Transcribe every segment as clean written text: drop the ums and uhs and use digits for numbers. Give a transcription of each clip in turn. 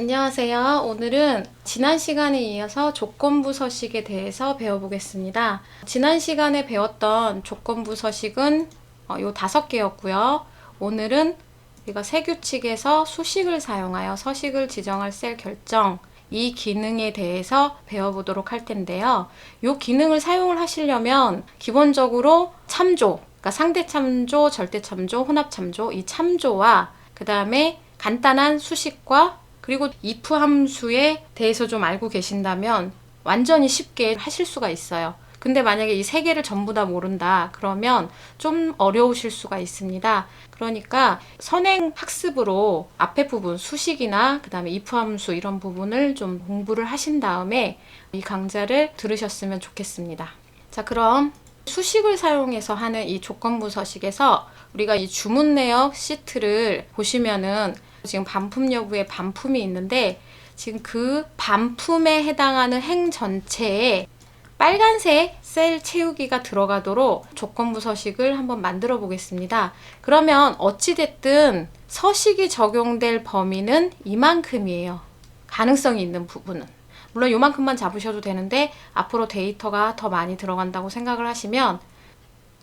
안녕하세요. 오늘은 지난 시간에 이어서 조건부 서식에 대해서 배워보겠습니다. 지난 시간에 배웠던 조건부 서식은 요 5개였고요. 오늘은 우리가 세규칙에서 수식을 사용하여 서식을 지정할 셀 결정, 이 기능에 대해서 배워보도록 할 텐데요. 이 기능을 사용을 하시려면 기본적으로 참조, 그러니까 상대 참조, 절대 참조, 혼합 참조, 이 참조와 그 다음에 간단한 수식과 그리고 if 함수에 대해서 좀 알고 계신다면 완전히 쉽게 하실 수가 있어요. 근데 만약에 이 3개를 전부 다 모른다 그러면 좀 어려우실 수가 있습니다. 그러니까 선행 학습으로 앞에 부분 수식이나 그 다음에 if 함수 이런 부분을 좀 공부를 하신 다음에 이 강좌를 들으셨으면 좋겠습니다. 자, 그럼 수식을 사용해서 하는 이 조건부 서식에서 우리가 이 주문 내역 시트를 보시면은 지금 반품 여부에 반품이 있는데 지금 그 반품에 해당하는 행 전체에 빨간색 셀 채우기가 들어가도록 조건부 서식을 한번 만들어 보겠습니다. 그러면 어찌됐든 서식이 적용될 범위는 이만큼이에요. 가능성이 있는 부분은. 물론 요만큼만 잡으셔도 되는데 앞으로 데이터가 더 많이 들어간다고 생각을 하시면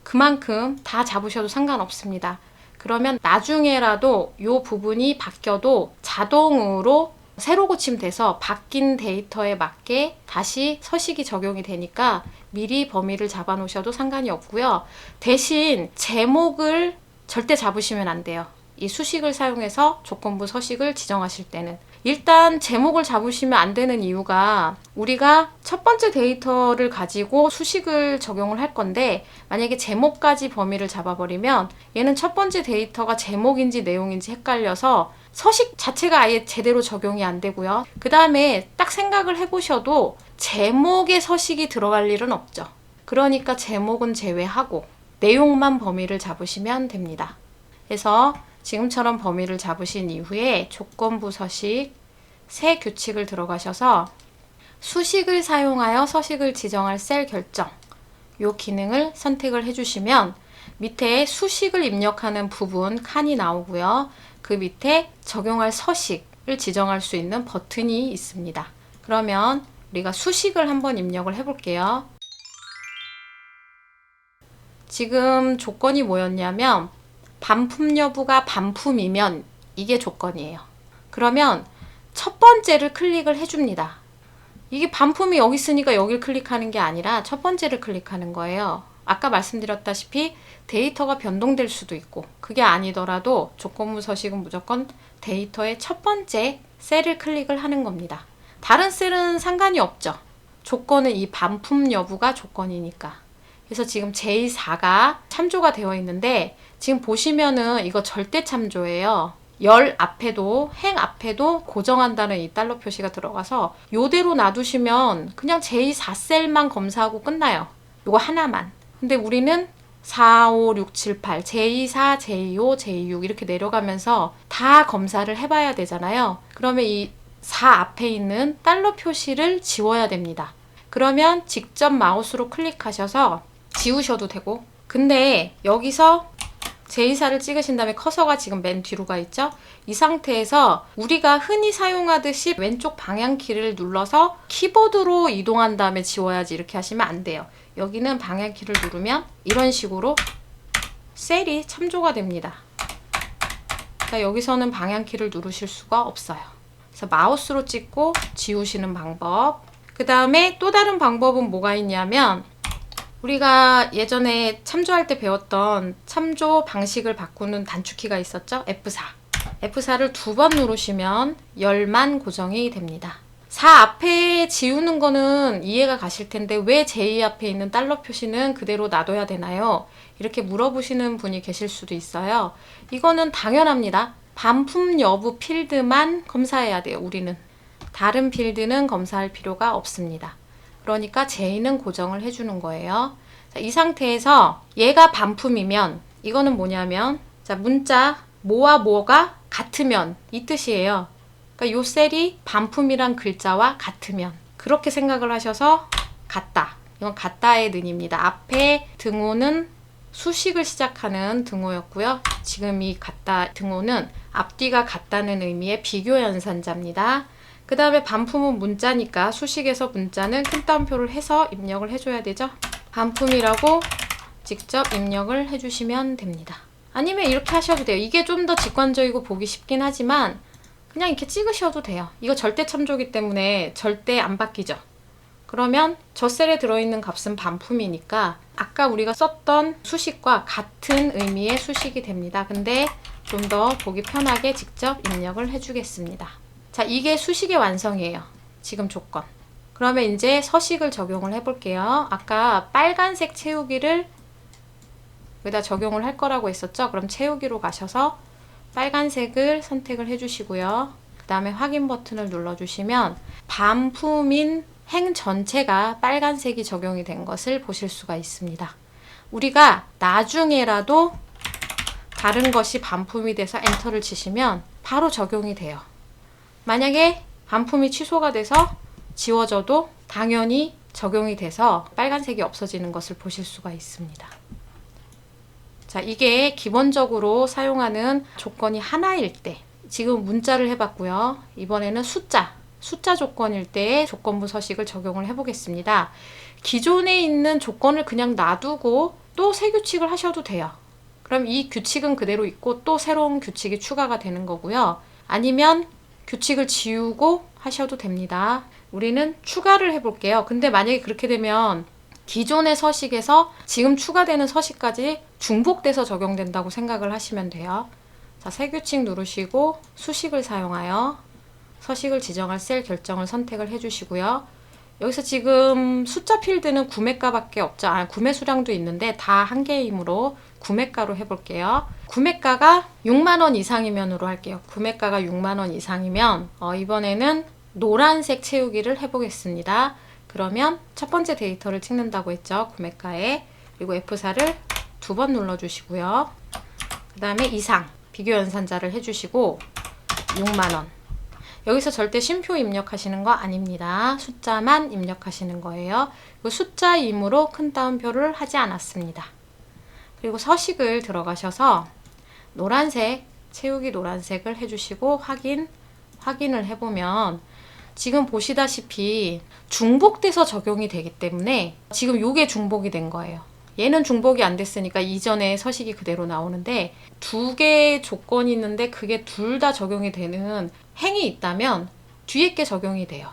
그만큼 다 잡으셔도 상관없습니다. 그러면 나중에라도 이 부분이 바뀌어도 자동으로 새로 고침돼서 바뀐 데이터에 맞게 다시 서식이 적용이 되니까 미리 범위를 잡아 놓으셔도 상관이 없고요. 대신 제목을 절대 잡으시면 안 돼요. 이 수식을 사용해서 조건부 서식을 지정하실 때는 일단 제목을 잡으시면 안 되는 이유가 우리가 첫 번째 데이터를 가지고 수식을 적용을 할 건데 만약에 제목까지 범위를 잡아버리면 얘는 첫 번째 데이터가 제목인지 내용인지 헷갈려서 서식 자체가 아예 제대로 적용이 안 되고요. 그 다음에 딱 생각을 해보셔도 제목에 서식이 들어갈 일은 없죠. 그러니까 제목은 제외하고 내용만 범위를 잡으시면 됩니다. 그래서 지금처럼 범위를 잡으신 이후에 조건부 서식 새 규칙을 들어가셔서 수식을 사용하여 서식을 지정할 셀 결정 이 기능을 선택을 해주시면 밑에 수식을 입력하는 부분 칸이 나오고요. 그 밑에 적용할 서식을 지정할 수 있는 버튼이 있습니다. 그러면 우리가 수식을 한번 입력을 해볼게요. 지금 조건이 뭐였냐면 반품 여부가 반품이면 이게 조건이에요. 그러면 첫 번째를 클릭을 해줍니다. 이게 반품이 여기 있으니까 여길 클릭하는 게 아니라 첫 번째를 클릭하는 거예요. 아까 말씀드렸다시피 데이터가 변동될 수도 있고 그게 아니더라도 조건부 서식은 무조건 데이터의 첫 번째 셀을 클릭을 하는 겁니다. 다른 셀은 상관이 없죠. 조건은 이 반품 여부가 조건이니까. 그래서 지금 J4가 참조가 되어 있는데 지금 보시면은 이거 절대 참조예요. 열 앞에도 행 앞에도 고정한다는 이 달러 표시가 들어가서 요대로 놔두시면 그냥 J4 셀만 검사하고 끝나요. 요거 하나만. 근데 우리는 4, 5, 6, 7, 8, J4, J5, J6 이렇게 내려가면서 다 검사를 해봐야 되잖아요. 그러면 이 4 앞에 있는 달러 표시를 지워야 됩니다. 그러면 직접 마우스로 클릭하셔서 지우셔도 되고 근데 여기서 J4를 찍으신 다음에 커서가 지금 맨 뒤로 가 있죠? 이 상태에서 우리가 흔히 사용하듯이 왼쪽 방향키를 눌러서 키보드로 이동한 다음에 지워야지 이렇게 하시면 안 돼요. 여기는 방향키를 누르면 이런 식으로 셀이 참조가 됩니다. 그러니까 여기서는 방향키를 누르실 수가 없어요. 그래서 마우스로 찍고 지우시는 방법. 그 다음에 또 다른 방법은 뭐가 있냐면 우리가 예전에 참조할 때 배웠던 참조 방식을 바꾸는 단축키가 있었죠? F4. F4를 2번 누르시면 열만 고정이 됩니다. 4 앞에 지우는 거는 이해가 가실 텐데 왜 J 앞에 있는 달러 표시는 그대로 놔둬야 되나요? 이렇게 물어보시는 분이 계실 수도 있어요. 이거는 당연합니다. 반품 여부 필드만 검사해야 돼요, 우리는. 다른 필드는 검사할 필요가 없습니다. 그러니까 J는 고정을 해주는 거예요. 자, 이 상태에서 얘가 반품이면 이거는 뭐냐면 자, 문자 뭐와 뭐가 같으면 이 뜻이에요. 그러니까 요 셀이 반품이란 글자와 같으면 그렇게 생각을 하셔서 같다. 이건 같다의 는입니다. 앞에 등호는 수식을 시작하는 등호였고요. 지금 이 같다 등호는 앞뒤가 같다는 의미의 비교 연산자입니다. 그 다음에 반품은 문자니까 수식에서 문자는 큰 따옴표를 해서 입력을 해줘야 되죠. 반품이라고 직접 입력을 해주시면 됩니다. 아니면 이렇게 하셔도 돼요. 이게 좀 더 직관적이고 보기 쉽긴 하지만 그냥 이렇게 찍으셔도 돼요. 이거 절대 참조기 때문에 절대 안 바뀌죠. 그러면 저 셀에 들어있는 값은 반품이니까 아까 우리가 썼던 수식과 같은 의미의 수식이 됩니다. 근데 좀 더 보기 편하게 직접 입력을 해주겠습니다. 자, 이게 수식의 완성이에요. 지금 조건. 그러면 이제 서식을 적용을 해볼게요. 아까 빨간색 채우기를 여기다 적용을 할 거라고 했었죠. 그럼 채우기로 가셔서 빨간색을 선택을 해주시고요. 그 다음에 확인 버튼을 눌러주시면 반품인 행 전체가 빨간색이 적용이 된 것을 보실 수가 있습니다. 우리가 나중에라도 다른 것이 반품이 돼서 엔터를 치시면 바로 적용이 돼요. 만약에 반품이 취소가 돼서 지워져도 당연히 적용이 돼서 빨간색이 없어지는 것을 보실 수가 있습니다. 자, 이게 기본적으로 사용하는 조건이 하나일 때, 지금 문자를 해봤고요. 이번에는 숫자 조건일 때의 조건부 서식을 적용을 해보겠습니다. 기존에 있는 조건을 그냥 놔두고 또 새 규칙을 하셔도 돼요. 그럼 이 규칙은 그대로 있고 또 새로운 규칙이 추가가 되는 거고요. 아니면 규칙을 지우고 하셔도 됩니다. 우리는 추가를 해볼게요. 근데 만약에 그렇게 되면 기존의 서식에서 지금 추가되는 서식까지 중복돼서 적용된다고 생각을 하시면 돼요. 자, 새 규칙 누르시고 수식을 사용하여 서식을 지정할 셀 결정을 선택을 해주시고요. 여기서 지금 숫자 필드는 구매가밖에 없죠. 구매 수량도 있는데 다 한 개이므로 구매가로 해볼게요. 구매가가 6만원 이상이면으로 할게요. 구매가가 6만원 이상이면 이번에는 노란색 채우기를 해보겠습니다. 그러면 첫 번째 데이터를 찍는다고 했죠. 구매가에. 그리고 F4를 2번 눌러주시고요. 그 다음에 이상, 비교 연산자를 해주시고 6만원. 여기서 절대 쉼표 입력하시는 거 아닙니다. 숫자만 입력하시는 거예요. 숫자이므로 큰 따옴표를 하지 않았습니다. 그리고 서식을 들어가셔서 노란색, 채우기 노란색을 해주시고 확인을 해보면 지금 보시다시피 중복돼서 적용이 되기 때문에 지금 요게 중복이 된 거예요. 얘는 중복이 안 됐으니까 이전에 서식이 그대로 나오는데 두 개의 조건이 있는데 그게 둘 다 적용이 되는 행이 있다면 뒤에 게 적용이 돼요.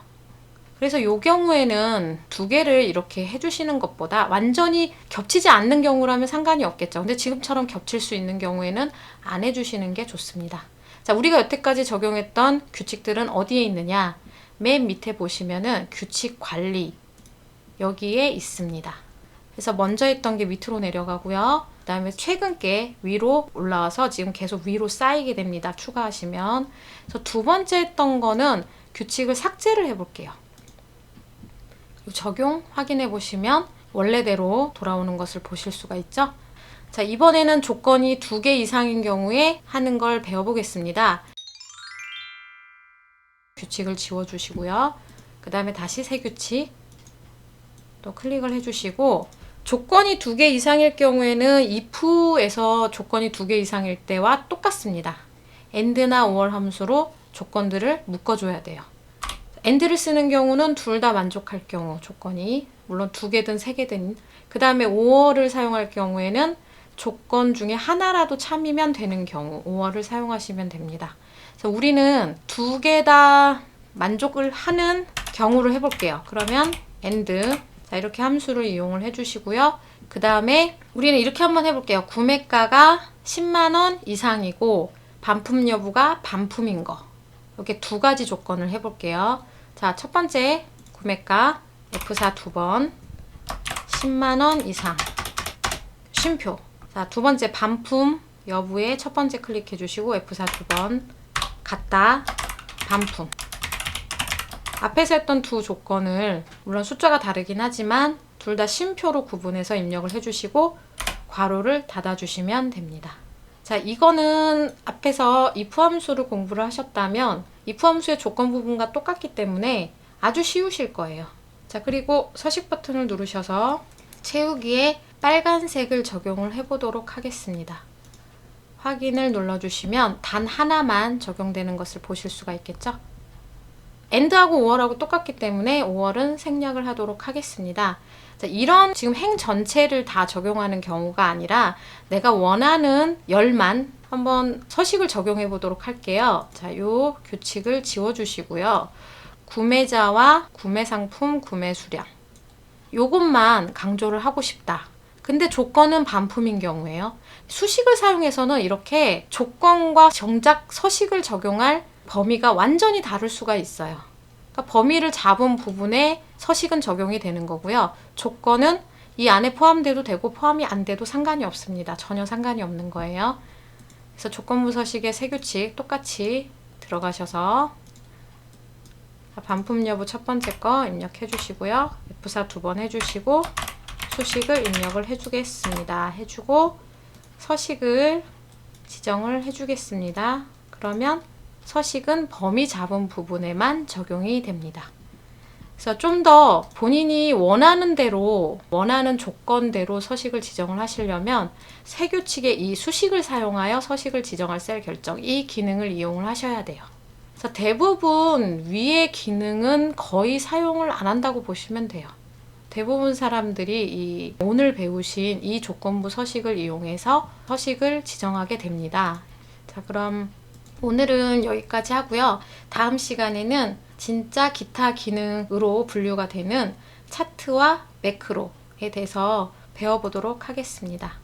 그래서 요 경우에는 두 개를 이렇게 해주시는 것보다 완전히 겹치지 않는 경우라면 상관이 없겠죠. 근데 지금처럼 겹칠 수 있는 경우에는 안 해주시는 게 좋습니다. 자, 우리가 여태까지 적용했던 규칙들은 어디에 있느냐? 맨 밑에 보시면은 규칙 관리 여기에 있습니다. 그래서 먼저 했던 게 밑으로 내려가고요. 그 다음에 최근 게 위로 올라와서 지금 계속 위로 쌓이게 됩니다. 추가하시면. 그래서 두 번째 했던 거는 규칙을 삭제를 해볼게요. 적용 확인해 보시면 원래대로 돌아오는 것을 보실 수가 있죠. 자, 이번에는 조건이 2개 이상인 경우에 하는 걸 배워보겠습니다. 규칙을 지워주시고요. 그 다음에 다시 새 규칙 또 클릭을 해주시고 조건이 2개 이상일 경우에는 if에서 조건이 2개 이상일 때와 똑같습니다. and나 or 함수로 조건들을 묶어줘야 돼요. and를 쓰는 경우는 둘 다 만족할 경우 조건이 물론 2개든 3개든 그 다음에 or를 사용할 경우에는 조건 중에 하나라도 참이면 되는 경우 or를 사용하시면 됩니다. 그래서 우리는 2개 다 만족을 하는 경우를 해볼게요. 그러면 and 자, 이렇게 함수를 이용을 해주시고요. 그 다음에 우리는 이렇게 한번 해볼게요. 구매가가 10만원 이상이고 반품 여부가 반품인 거 이렇게 2가지 조건을 해볼게요. 자, 첫 번째 구매가 F4 2번 10만원 이상 쉼표. 자, 두 번째 반품 여부에 첫 번째 클릭해 주시고 F4 2번 같다 반품. 앞에서 했던 두 조건을 물론 숫자가 다르긴 하지만 둘 다 쉼표로 구분해서 입력을 해주시고 괄호를 닫아주시면 됩니다. 자, 이거는 앞에서 if 함수를 공부를 하셨다면 if 함수의 조건 부분과 똑같기 때문에 아주 쉬우실 거예요. 자, 그리고 서식 버튼을 누르셔서 채우기에 빨간색을 적용을 해보도록 하겠습니다. 확인을 눌러주시면 단 하나만 적용되는 것을 보실 수가 있겠죠? AND하고 OR하고 똑같기 때문에 OR은 생략을 하도록 하겠습니다. 자, 이런 지금 행 전체를 다 적용하는 경우가 아니라 내가 원하는 열만 한번 서식을 적용해 보도록 할게요. 자, 요 규칙을 지워주시고요. 구매자와 구매상품 구매 수량 요것만 강조를 하고 싶다. 근데 조건은 반품인 경우에요. 수식을 사용해서는 이렇게 조건과 정작 서식을 적용할 범위가 완전히 다를 수가 있어요. 그러니까 범위를 잡은 부분에 서식은 적용이 되는 거고요. 조건은 이 안에 포함돼도 되고 포함이 안 돼도 상관이 없습니다. 전혀 상관이 없는 거예요. 그래서 조건부 서식의 세 규칙 똑같이 들어가셔서 반품 여부 첫 번째 거 입력해 주시고요. F4 두 번 해주시고 수식을 입력을 해주겠습니다. 해주고 서식을 지정을 해주겠습니다. 그러면 서식은 범위 잡은 부분에만 적용이 됩니다. 그래서 좀 더 본인이 원하는 대로, 원하는 조건대로 서식을 지정을 하시려면 세 규칙의 이 수식을 사용하여 서식을 지정할 셀 결정, 이 기능을 이용을 하셔야 돼요. 그래서 대부분 위의 기능은 거의 사용을 안 한다고 보시면 돼요. 대부분 사람들이 오늘 배우신 이 조건부 서식을 이용해서 서식을 지정하게 됩니다. 자, 그럼 오늘은 여기까지 하고요. 다음 시간에는 진짜 기타 기능으로 분류가 되는 차트와 매크로에 대해서 배워보도록 하겠습니다.